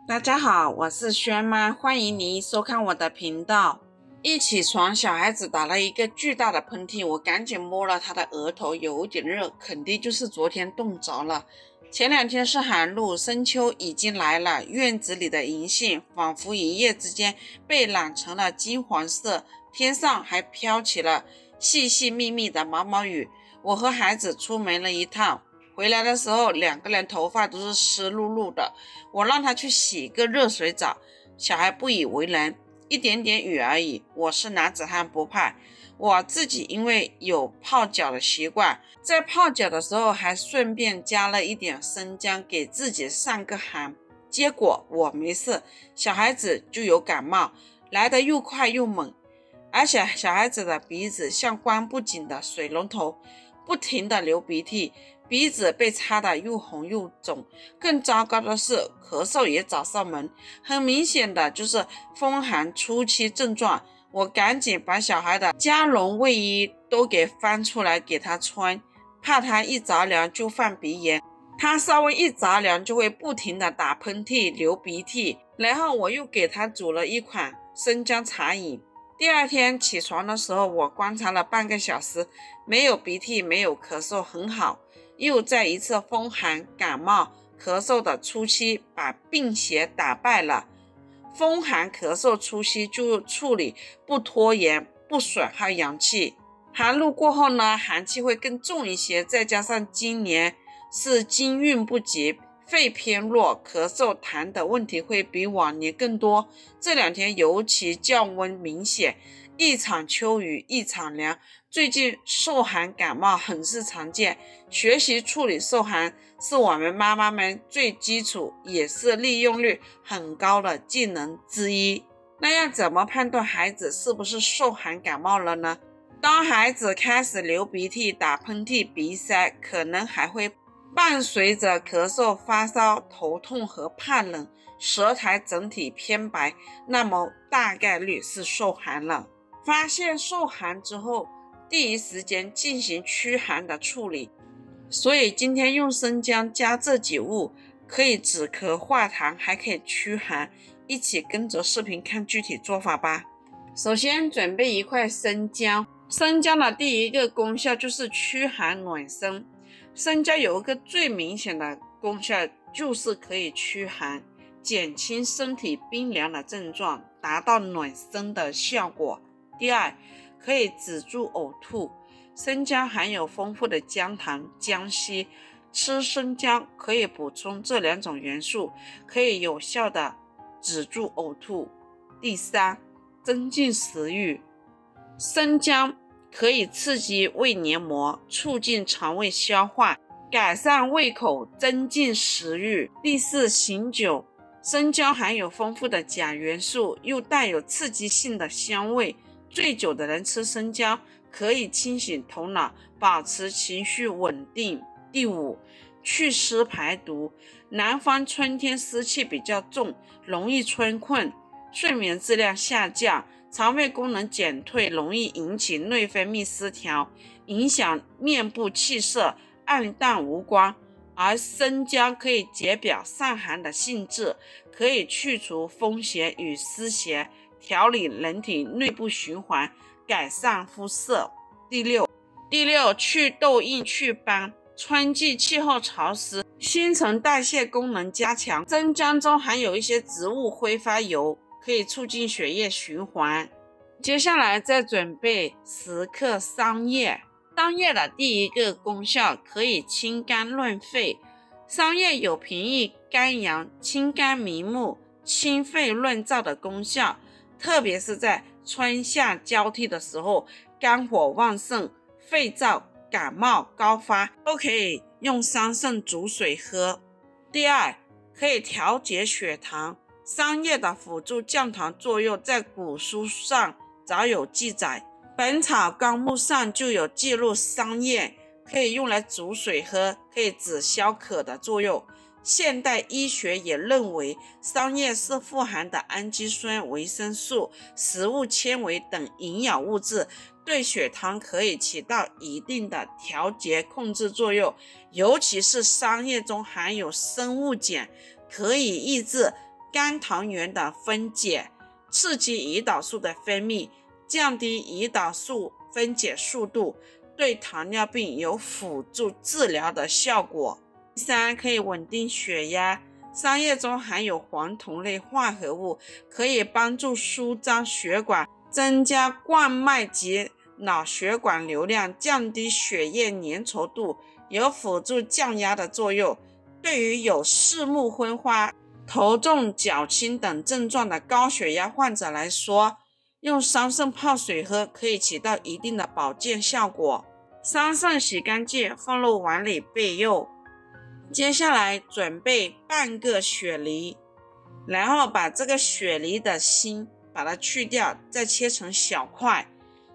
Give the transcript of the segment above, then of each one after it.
大家好，我是轩妈，欢迎您收看我的频道。一起床，小孩子打了一个巨大的喷嚏，我赶紧摸了他的额头，有点热，肯定就是昨天冻着了。前2天是寒露，深秋已经来了，院子里的银杏仿佛一夜之间被染成了金黄色，天上还飘起了细细密密的毛毛雨。我和孩子出门了一趟，回来的时候2个人头发都是湿漉漉的，我让他去洗个热水澡，小孩不以为然，一点点雨而已，我是男子汉不怕。我自己因为有泡脚的习惯，在泡脚的时候还顺便加了一点生姜，给自己上个寒。结果我没事，小孩子就有感冒，来得又快又猛，而且小孩子的鼻子像关不紧的水龙头，不停的流鼻涕，鼻子被擦得又红又肿，更糟糕的是咳嗽也找上门，很明显的就是风寒初期症状。我赶紧把小孩的加绒卫衣都给翻出来给他穿，怕他一着凉就犯鼻炎，他稍微一着凉就会不停的打喷嚏流鼻涕。然后我又给他煮了一款生姜茶饮。第2天起床的时候，我观察了半个小时，没有鼻涕没有咳嗽，很好。又在一次风寒感冒咳嗽的初期把病邪打败了。风寒咳嗽初期就处理，不拖延，不损害阳气。寒露过后呢，寒气会更重一些，再加上今年是金运不及，肺偏弱，咳嗽痰的问题会比往年更多。这2天尤其降温明显，一场秋雨一场凉，最近受寒感冒很是常见，学习处理受寒是我们妈妈们最基础也是利用率很高的技能之一。那要怎么判断孩子是不是受寒感冒了呢？当孩子开始流鼻涕、打喷嚏、鼻塞，可能还会伴随着咳嗽、发烧、头痛和怕冷，舌苔整体偏白，那么大概率是受寒了。发现受寒之后，第一时间进行驱寒的处理。所以今天用生姜加这几物，可以止咳化痰，还可以驱寒。一起跟着视频看具体做法吧。首先准备一块生姜，生姜的第一个功效就是驱寒暖身。生姜有一个最明显的功效，就是可以驱寒，减轻身体冰凉的症状，达到暖身的效果。第二，可以止住呕吐。生姜含有丰富的姜糖、姜烯，吃生姜可以补充这2种元素，可以有效的止住呕吐。第三，增进食欲。生姜可以刺激胃黏膜，促进肠胃消化，改善胃口，增进食欲。第四，醒酒。生姜含有丰富的钾元素，又带有刺激性的香味，醉酒的人吃生姜可以清醒头脑，保持情绪稳定。第五，祛湿排毒。南方春天湿气比较重，容易春困，睡眠质量下降，肠胃功能减退，容易引起内分泌失调，影响面部气色，暗淡无光。而生姜可以解表散寒的性质，可以去除风邪与湿邪，调理人体内部循环，改善肤色。第六，祛痘印祛斑。春季气候潮湿，新陈代谢功能加强，生姜中含有一些植物挥发油，可以促进血液循环。接下来再准备10克桑叶。桑叶的第一个功效可以清肝润肺。桑叶有平抑肝阳、清肝明目、清肺润燥的功效，特别是在春夏交替的时候，肝火旺盛、肺燥、感冒高发，都可以用桑葚煮水喝。第二，可以调节血糖。桑叶的辅助降糖作用在古书上早有记载，本草纲目上就有记录桑叶可以用来煮水喝，可以止消渴的作用。现代医学也认为桑叶是富含的氨基酸、维生素、食物纤维等营养物质，对血糖可以起到一定的调节控制作用，尤其是桑叶中含有生物碱，可以抑制肝糖原的分解，刺激胰岛素的分泌，降低胰岛素分解速度，对糖尿病有辅助治疗的效果。第三，可以稳定血压。桑叶中含有黄酮类化合物，可以帮助舒张血管，增加冠脉及脑血管流量，降低血液粘稠度，有辅助降压的作用。对于有视目昏花、头重脚轻等症状的高血压患者来说，用桑葚泡水喝可以起到一定的保健效果。桑葚洗干净，放入碗里备用。接下来准备半个雪梨，然后把这个雪梨的芯把它去掉，再切成小块。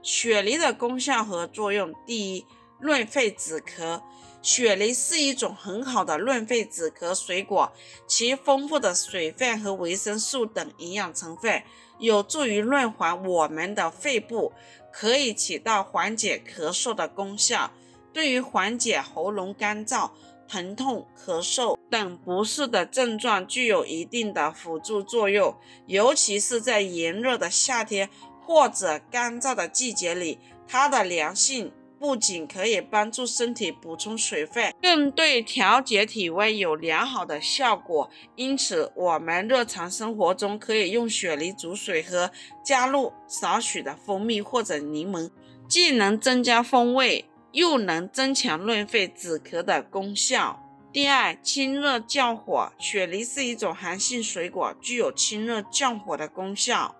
雪梨的功效和作用：第一，润肺止咳。雪梨是一种很好的润肺止咳水果，其丰富的水分和维生素等营养成分有助于润滑我们的肺部，可以起到缓解咳嗽的功效，对于缓解喉咙干燥、疼痛、咳嗽等不适的症状具有一定的辅助作用，尤其是在炎热的夏天或者干燥的季节里，它的凉性不仅可以帮助身体补充水分，更对调节体温有良好的效果。因此，我们日常生活中可以用雪梨煮水喝，加入少许的蜂蜜或者柠檬，既能增加风味，又能增强润肺止咳的功效。第二，清热降火。雪梨是一种寒性水果，具有清热降火的功效，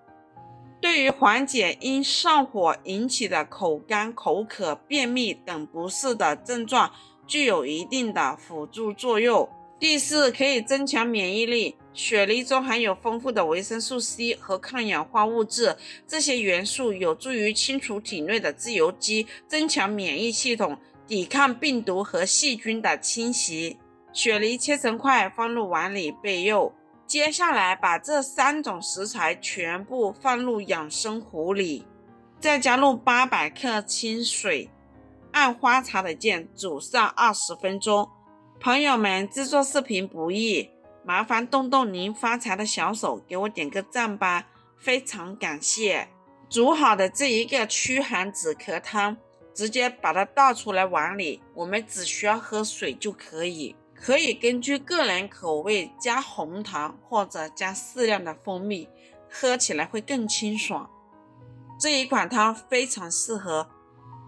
对于缓解因上火引起的口干、口渴、便秘等不适的症状具有一定的辅助作用。第四，可以增强免疫力。雪梨中含有丰富的维生素 C 和抗氧化物质，这些元素有助于清除体内的自由基，增强免疫系统，抵抗病毒和细菌的侵袭。雪梨切成块，放入碗里备用。接下来把这3种食材全部放入养生壶里，再加入800克清水，按花茶的键煮上20分钟。朋友们，制作视频不易，麻烦动动您发财的小手，给我点个赞吧，非常感谢。煮好的这一个驱寒止咳汤，直接把它倒出来碗里，我们只需要喝水就可以。可以根据个人口味加红糖或者加适量的蜂蜜，喝起来会更清爽。这一款汤非常适合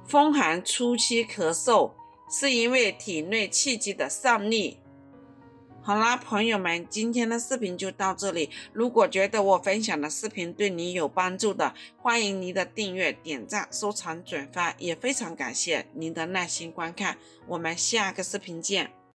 风寒初期咳嗽，是因为体内气机的上逆。好啦，朋友们，今天的视频就到这里。如果觉得我分享的视频对你有帮助的，欢迎您的订阅、点赞、收藏、转发，也非常感谢您的耐心观看。我们下个视频见。